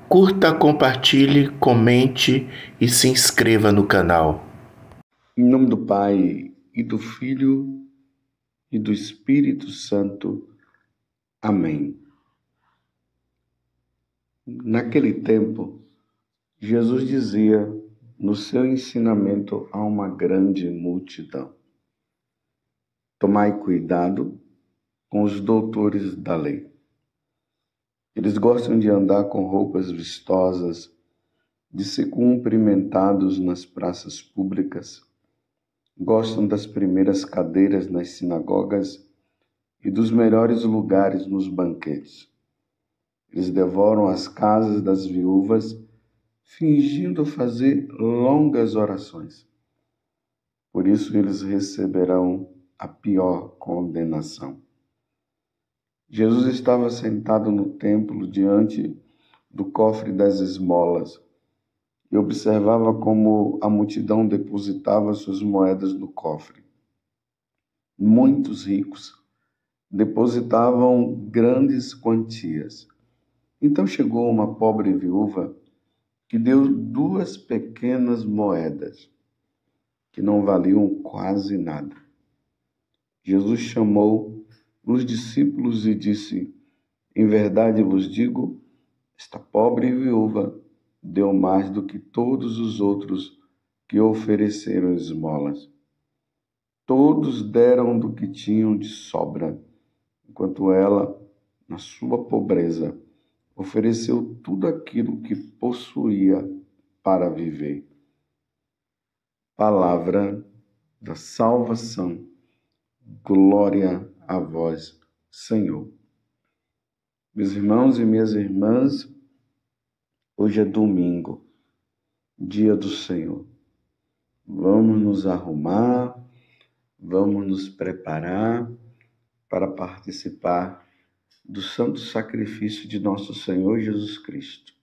Curta, compartilhe, comente e se inscreva no canal. Em nome do Pai, e do Filho, e do Espírito Santo. Amém. Naquele tempo, Jesus dizia no seu ensinamento a uma grande multidão: tomai cuidado com os doutores da lei. Eles gostam de andar com roupas vistosas, de ser cumprimentados nas praças públicas, gostam das primeiras cadeiras nas sinagogas e dos melhores lugares nos banquetes. Eles devoram as casas das viúvas, fingindo fazer longas orações. Por isso eles receberão a pior condenação. Jesus estava sentado no templo diante do cofre das esmolas e observava como a multidão depositava suas moedas no cofre. Muitos ricos depositavam grandes quantias. Então chegou uma pobre viúva que deu 2 pequenas moedas, que não valiam quase nada. Jesus chamou os discípulos e disse: em verdade vos digo, esta pobre viúva deu mais do que todos os outros que ofereceram esmolas. Todos deram do que tinham de sobra, enquanto ela, na sua pobreza, ofereceu tudo aquilo que possuía para viver. Palavra da salvação. Glória a vós, Senhor. Meus irmãos e minhas irmãs, hoje é domingo, dia do Senhor. Vamos nos arrumar, vamos nos preparar para participar do santo sacrifício de nosso Senhor Jesus Cristo.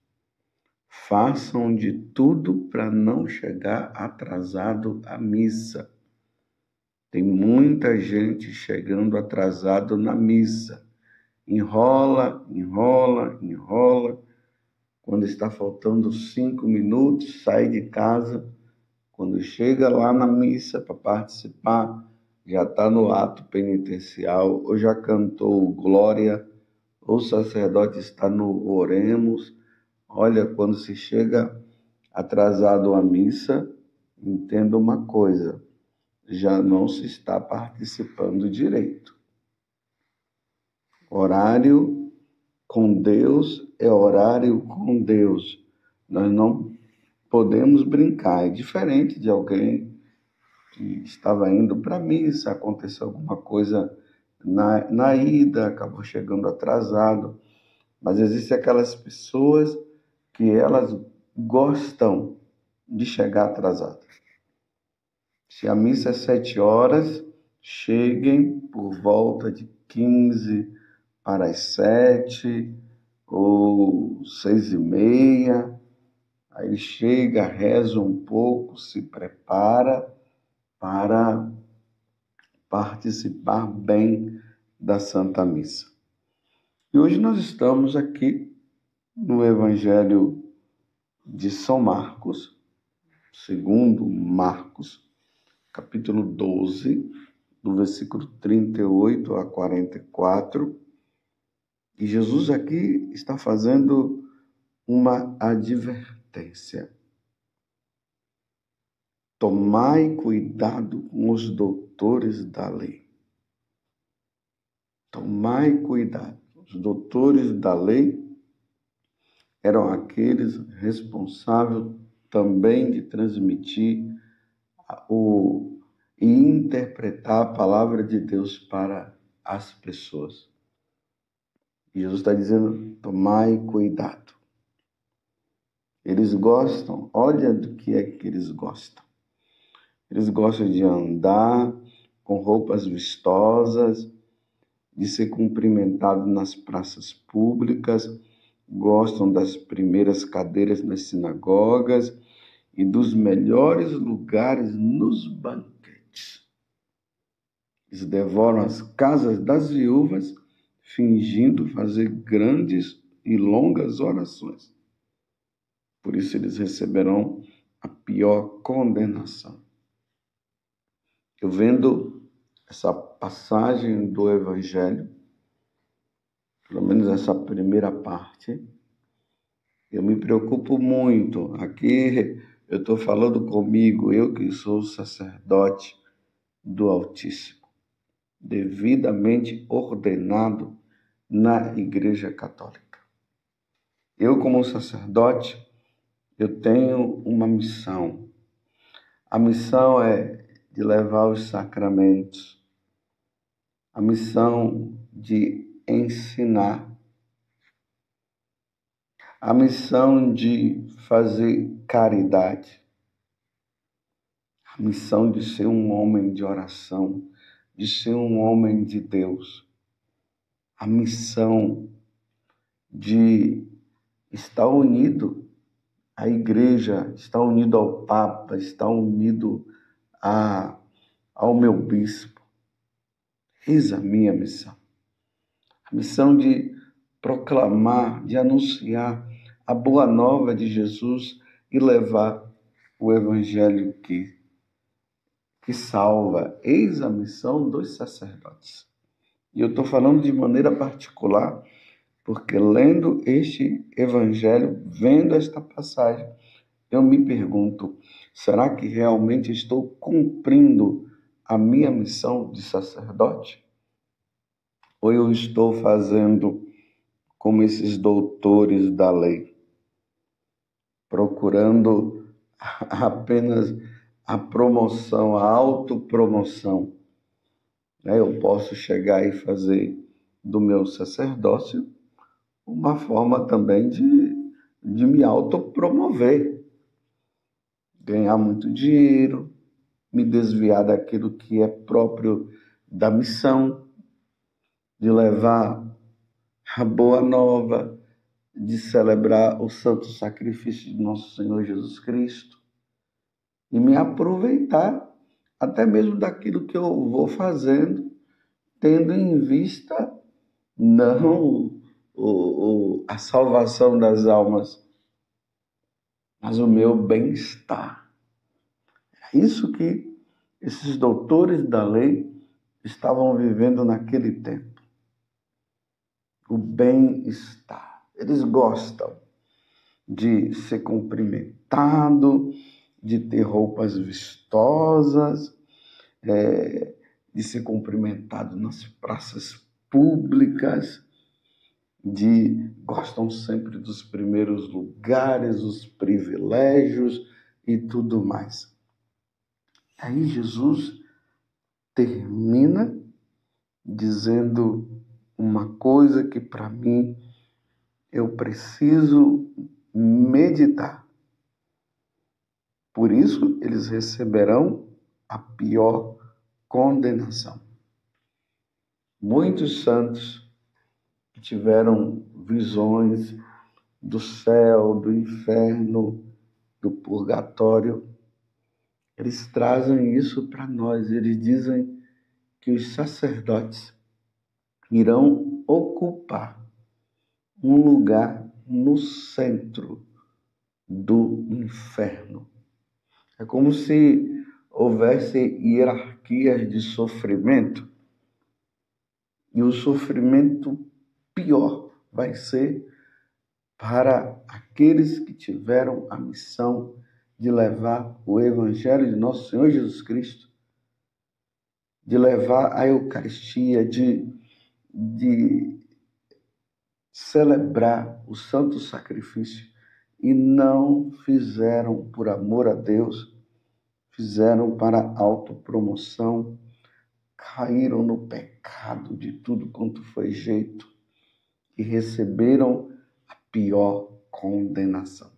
Façam de tudo para não chegar atrasado à missa. Tem muita gente chegando atrasado na missa. Enrola. Quando está faltando 5 minutos, sai de casa. Quando chega lá na missa para participar, já está no ato penitencial, ou já cantou Glória, ou o sacerdote está no Oremos. Olha, quando se chega atrasado à missa, entenda uma coisa: já não se está participando direito. Horário com Deus é horário com Deus. Nós não podemos brincar. É diferente de alguém que estava indo para a missa, aconteceu alguma coisa na ida, acabou chegando atrasado. Mas existem aquelas pessoas que elas gostam de chegar atrasadas. Se a missa é 7 horas, cheguem por volta de 15 para as 7 ou 6h30. Aí chega, reza um pouco, se prepara para participar bem da Santa Missa. E hoje nós estamos aqui no Evangelho de São Marcos, segundo Marcos, capítulo 12, do versículo 38 a 44. E Jesus aqui está fazendo uma advertência. Tomai cuidado com os doutores da lei. Tomai cuidado. Os doutores da lei eram aqueles responsáveis também de transmitir e interpretar a palavra de Deus para as pessoas. Jesus está dizendo: tomai cuidado. Eles gostam, olha do que é que eles gostam. Eles gostam de andar com roupas vistosas, de ser cumprimentados nas praças públicas, gostam das primeiras cadeiras nas sinagogas e dos melhores lugares nos banquetes. Eles devoram as casas das viúvas, fingindo fazer grandes e longas orações. Por isso eles receberão a pior condenação. Eu vendo essa passagem do Evangelho, pelo menos essa primeira parte, eu me preocupo muito. Aqui eu estou falando comigo, eu que sou sacerdote do Altíssimo, devidamente ordenado na Igreja Católica. Eu, como sacerdote, eu tenho uma missão. A missão é de levar os sacramentos, a missão de ensinar, a missão de fazer caridade, a missão de ser um homem de oração, de ser um homem de Deus, a missão de estar unido à Igreja, estar unido ao Papa, estar unido ao meu bispo. Eis a minha missão. A missão de proclamar, de anunciar a boa nova de Jesus e levar o Evangelho que salva. Eis a missão dos sacerdotes. E eu estou falando de maneira particular, porque lendo este Evangelho, vendo esta passagem, eu me pergunto, será que realmente estou cumprindo a minha missão de sacerdote? Ou eu estou fazendo como esses doutores da lei, procurando apenas a promoção, a autopromoção? Eu posso chegar e fazer do meu sacerdócio uma forma também de me autopromover, ganhar muito dinheiro, me desviar daquilo que é próprio da missão, de levar a boa nova, de celebrar o santo sacrifício de nosso Senhor Jesus Cristo e me aproveitar até mesmo daquilo que eu vou fazendo, tendo em vista não a salvação das almas, mas o meu bem-estar. É isso que esses doutores da lei estavam vivendo naquele tempo. O bem-estar. Eles gostam de ser cumprimentado, de ter roupas vistosas, de ser cumprimentado nas praças públicas, gostam sempre dos primeiros lugares, os privilégios e tudo mais. Aí Jesus termina dizendo uma coisa que para mim eu preciso meditar. Por isso eles receberão a pior condenação. Muitos santos que tiveram visões do céu, do inferno, do purgatório, eles trazem isso para nós. Eles dizem que os sacerdotes irão ocupar um lugar no centro do inferno. É como se houvesse hierarquias de sofrimento, e o sofrimento pior vai ser para aqueles que tiveram a missão de levar o Evangelho de nosso Senhor Jesus Cristo, de levar a Eucaristia, de celebrar o santo sacrifício, e não fizeram por amor a Deus, fizeram para autopromoção, caíram no pecado de tudo quanto foi jeito e receberam a pior condenação.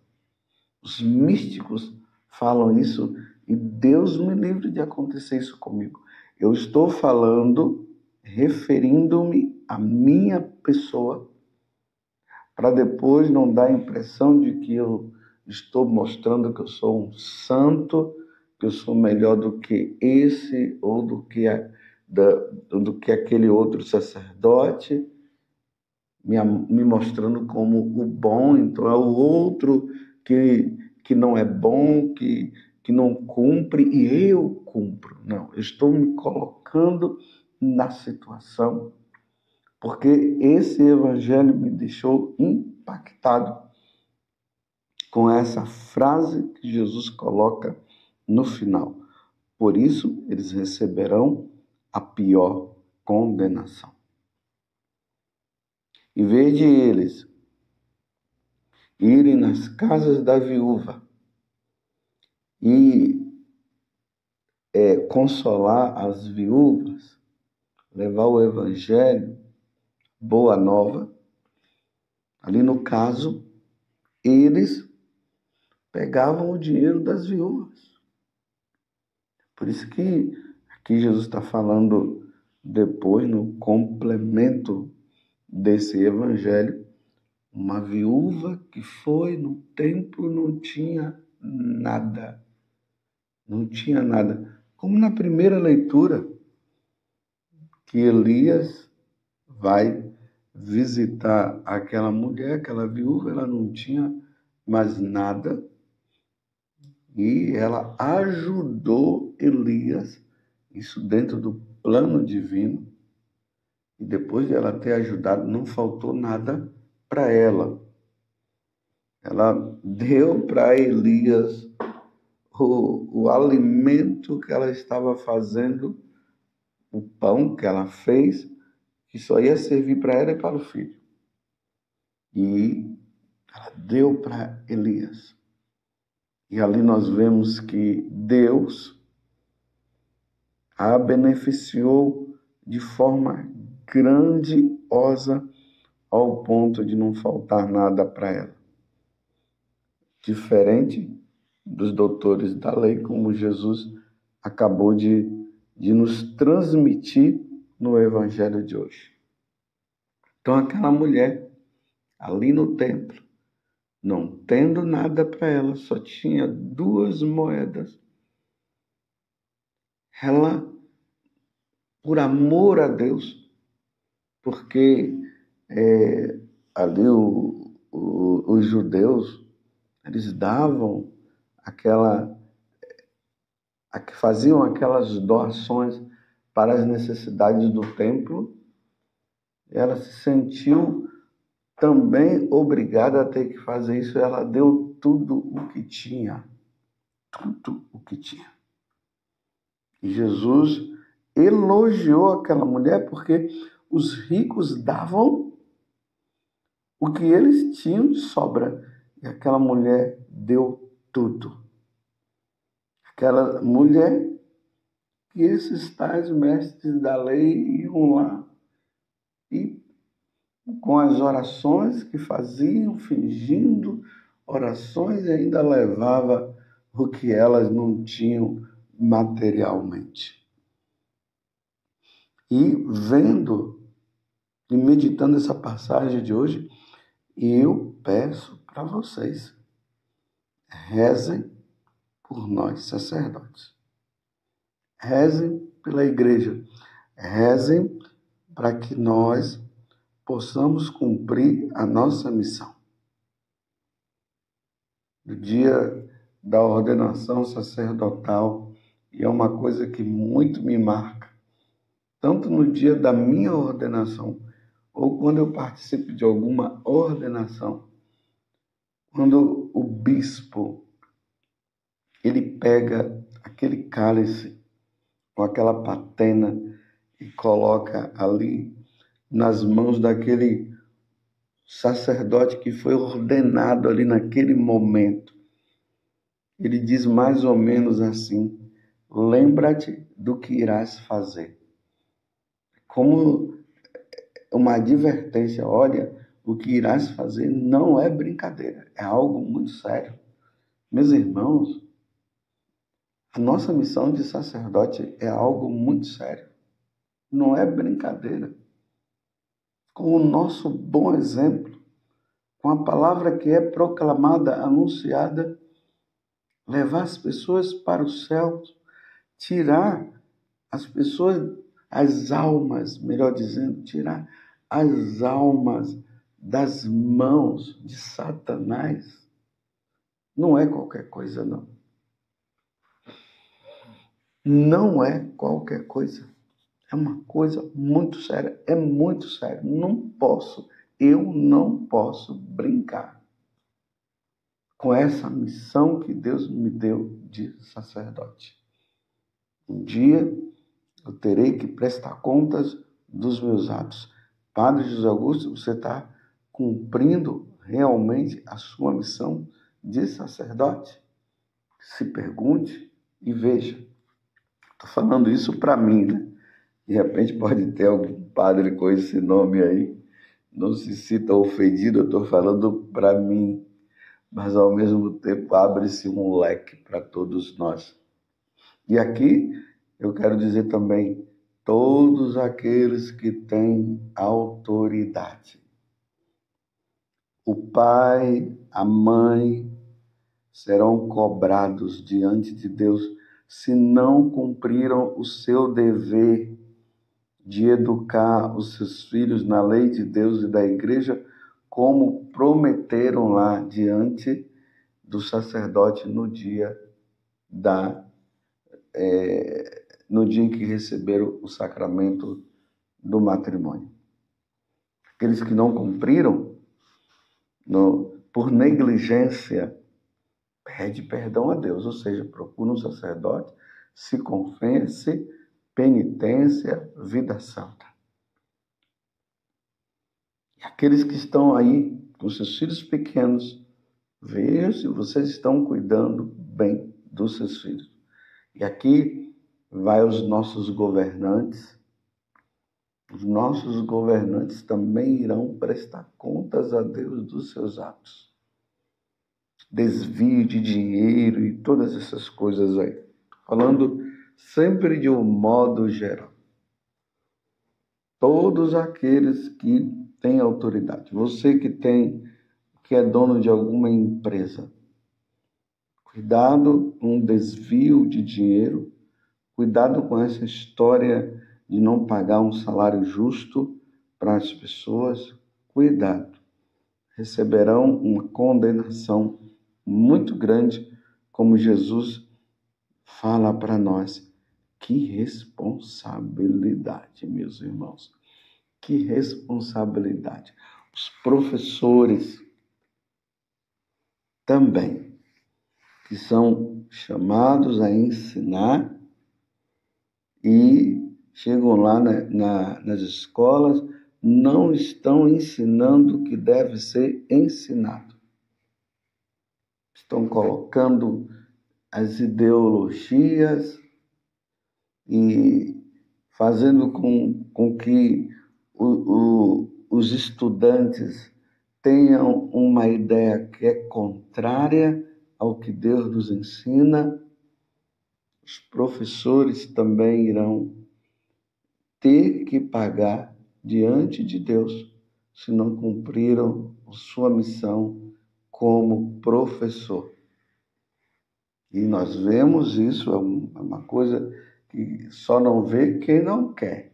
Os místicos falam isso e Deus me livre de acontecer isso comigo. Eu estou falando, referindo-me à minha pessoa, para depois não dar a impressão de que eu estou mostrando que eu sou um santo, que eu sou melhor do que esse ou do que aquele outro sacerdote, me mostrando como o bom, então é o outro que não é bom, que não cumpre e eu cumpro. Não, eu estou me colocando na situação, porque esse evangelho me deixou impactado com essa frase que Jesus coloca no final. Por isso, eles receberão a pior condenação. Em vez de eles irem nas casas da viúva e consolar as viúvas, levar o evangelho, boa nova, ali no caso, eles pegavam o dinheiro das viúvas. Por isso que aqui Jesus está falando depois, no complemento desse evangelho, uma viúva que foi no templo não tinha nada. Não tinha nada. Como na primeira leitura, que Elias vai visitar aquela mulher, aquela viúva, ela não tinha mais nada. E ela ajudou Elias, isso dentro do plano divino. E depois de ela ter ajudado, não faltou nada para ela. Ela deu para Elias o alimento que ela estava fazendo, o pão que ela fez, que só ia servir para ela e para o filho. E ela deu para Elias. E ali nós vemos que Deus a beneficiou de forma grandiosa ao ponto de não faltar nada para ela. Diferente dos doutores da lei, como Jesus acabou de nos transmitir no evangelho de hoje. Então aquela mulher ali no templo, não tendo nada para ela, só tinha 2 moedas. Ela, por amor a Deus, porque ali os judeus, eles davam faziam aquelas doações para as necessidades do templo. Ela se sentiu também obrigada a ter que fazer isso. Ela deu tudo o que tinha. Tudo o que tinha. E Jesus elogiou aquela mulher porque os ricos davam o que eles tinham de sobra. E aquela mulher deu tudo. Aquela mulher que esses tais mestres da lei iam lá e com as orações que faziam, fingindo orações, e ainda levava o que elas não tinham materialmente. E vendo e meditando essa passagem de hoje, eu peço para vocês, rezem por nós, sacerdotes. Rezem pela igreja. Rezem para que nós possamos cumprir a nossa missão. No dia da ordenação sacerdotal, e é uma coisa que muito me marca, tanto no dia da minha ordenação, ou quando eu participo de alguma ordenação, quando o bispo ele pega aquele cálice com aquela patena e coloca ali nas mãos daquele sacerdote que foi ordenado ali naquele momento. Ele diz mais ou menos assim: lembra-te do que irás fazer. Como uma advertência, olha, o que irás fazer não é brincadeira, é algo muito sério. Meus irmãos, a nossa missão de sacerdote é algo muito sério. Não é brincadeira. Com o nosso bom exemplo, com a palavra que é proclamada, anunciada, levar as pessoas para o céu, tirar as pessoas, as almas, melhor dizendo, tirar as almas das mãos de Satanás. Não é qualquer coisa, não. Não é qualquer coisa. É uma coisa muito séria. É muito sério. Eu não posso brincar com essa missão que Deus me deu de sacerdote. Um dia eu terei que prestar contas dos meus atos. Padre José Augusto, você está cumprindo realmente a sua missão de sacerdote? Se pergunte e veja. Estou falando isso para mim, né? De repente pode ter algum padre com esse nome aí. Não se sinta ofendido, eu estou falando para mim. Mas ao mesmo tempo abre-se um leque para todos nós. E aqui eu quero dizer também, todos aqueles que têm autoridade. O pai, a mãe serão cobrados diante de Deus se não cumpriram o seu dever de educar os seus filhos na lei de Deus e da igreja, como prometeram lá diante do sacerdote no dia em que receberam o sacramento do matrimônio. Aqueles que não cumpriram, por negligência, pede perdão a Deus, ou seja, procura um sacerdote, se confesse, penitência, vida santa. E aqueles que estão aí com seus filhos pequenos, vejam se vocês estão cuidando bem dos seus filhos. E aqui vai os nossos governantes. Os nossos governantes também irão prestar contas a Deus dos seus atos. Desvio de dinheiro e todas essas coisas aí. Falando sempre de um modo geral. Todos aqueles que têm autoridade. Você que é dono de alguma empresa. Cuidado com o desvio de dinheiro. Cuidado com essa história de não pagar um salário justo para as pessoas. Cuidado. Receberão uma condenação muito grande, como Jesus fala para nós. Que responsabilidade, meus irmãos. Que responsabilidade. Os professores também, que são chamados a ensinar e chegam lá nas escolas, não estão ensinando o que deve ser ensinado. Estão colocando as ideologias e fazendo com que os estudantes tenham uma ideia que é contrária ao que Deus nos ensina. Os professores também irão ter que pagar diante de Deus se não cumpriram sua missão como professor. E nós vemos isso, é uma coisa que só não vê quem não quer.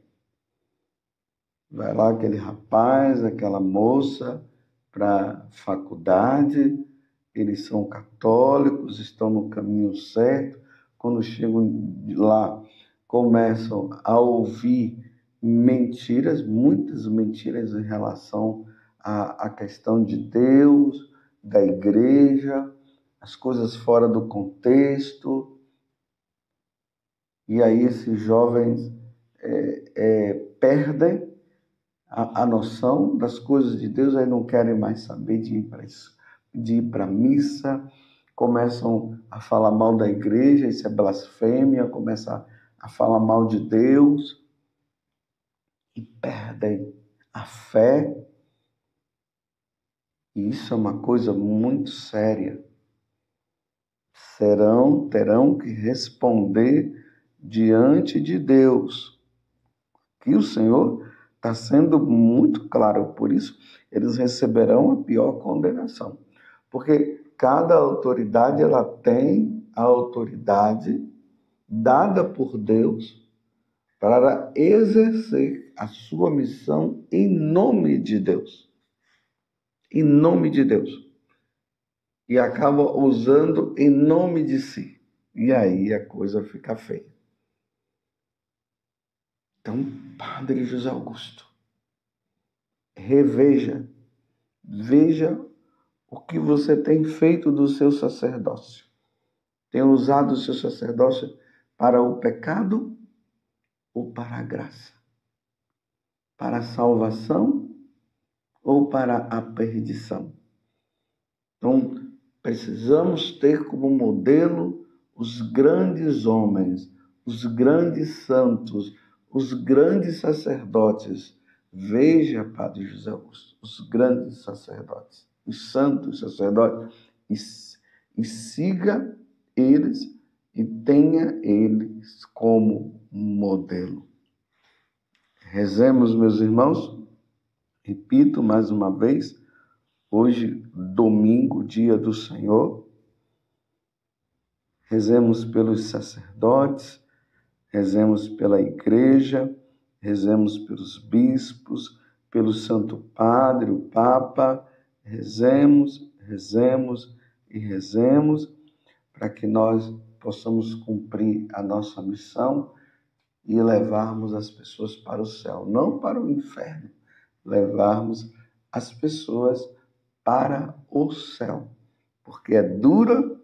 Vai lá aquele rapaz, aquela moça para a faculdade, eles são católicos, estão no caminho certo. Quando chegam lá, começam a ouvir mentiras, muitas mentiras em relação à questão de Deus, da igreja, as coisas fora do contexto. E aí esses jovens perdem a noção das coisas de Deus, aí não querem mais saber de ir para a missa, começam a falar mal da igreja, isso é blasfêmia, começam a falar mal de Deus e perdem a fé. E isso é uma coisa muito séria. Terão que responder diante de Deus. Que o Senhor está sendo muito claro, por isso eles receberão a pior condenação. Porque cada autoridade, ela tem a autoridade dada por Deus para exercer a sua missão em nome de Deus. Em nome de Deus. e acaba usando em nome de si. E aí a coisa fica feia. Então, Padre José Augusto, reveja, veja o que você tem feito do seu sacerdócio. Tem usado o seu sacerdócio para o pecado ou para a graça? Para a salvação ou para a perdição? Então, precisamos ter como modelo os grandes homens, os grandes santos, os grandes sacerdotes. Veja, Padre José Augusto, os grandes sacerdotes, os santos sacerdotes, e siga eles e tenha eles como modelo. Rezemos, meus irmãos, repito mais uma vez, hoje, domingo, dia do Senhor, rezemos pelos sacerdotes, rezemos pela igreja, rezemos pelos bispos, pelo Santo Padre, o Papa, rezemos, rezemos e rezemos para que nós possamos cumprir a nossa missão e levarmos as pessoas para o céu, não para o inferno, levarmos as pessoas para o céu, porque é dura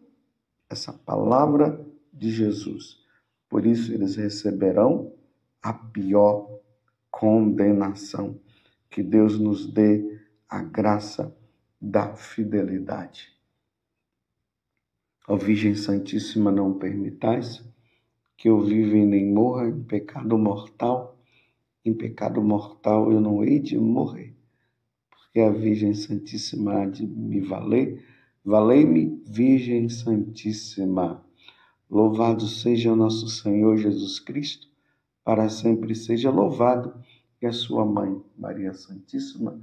essa palavra de Jesus. Por isso eles receberão a pior condenação. Que Deus nos dê a graça da fidelidade. Ó Virgem Santíssima, não permitais que eu viva e nem morra em pecado mortal. Em pecado mortal eu não hei de morrer, porque a Virgem Santíssima há de me valer. Valei-me, Virgem Santíssima. Louvado seja o nosso Senhor Jesus Cristo, para sempre seja louvado, e a sua mãe, Maria Santíssima,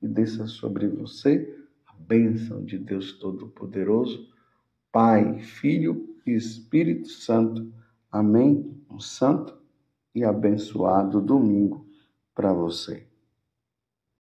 e desça sobre você a bênção de Deus Todo-Poderoso, Pai, Filho e Espírito Santo. Amém. Um santo e abençoado domingo para você.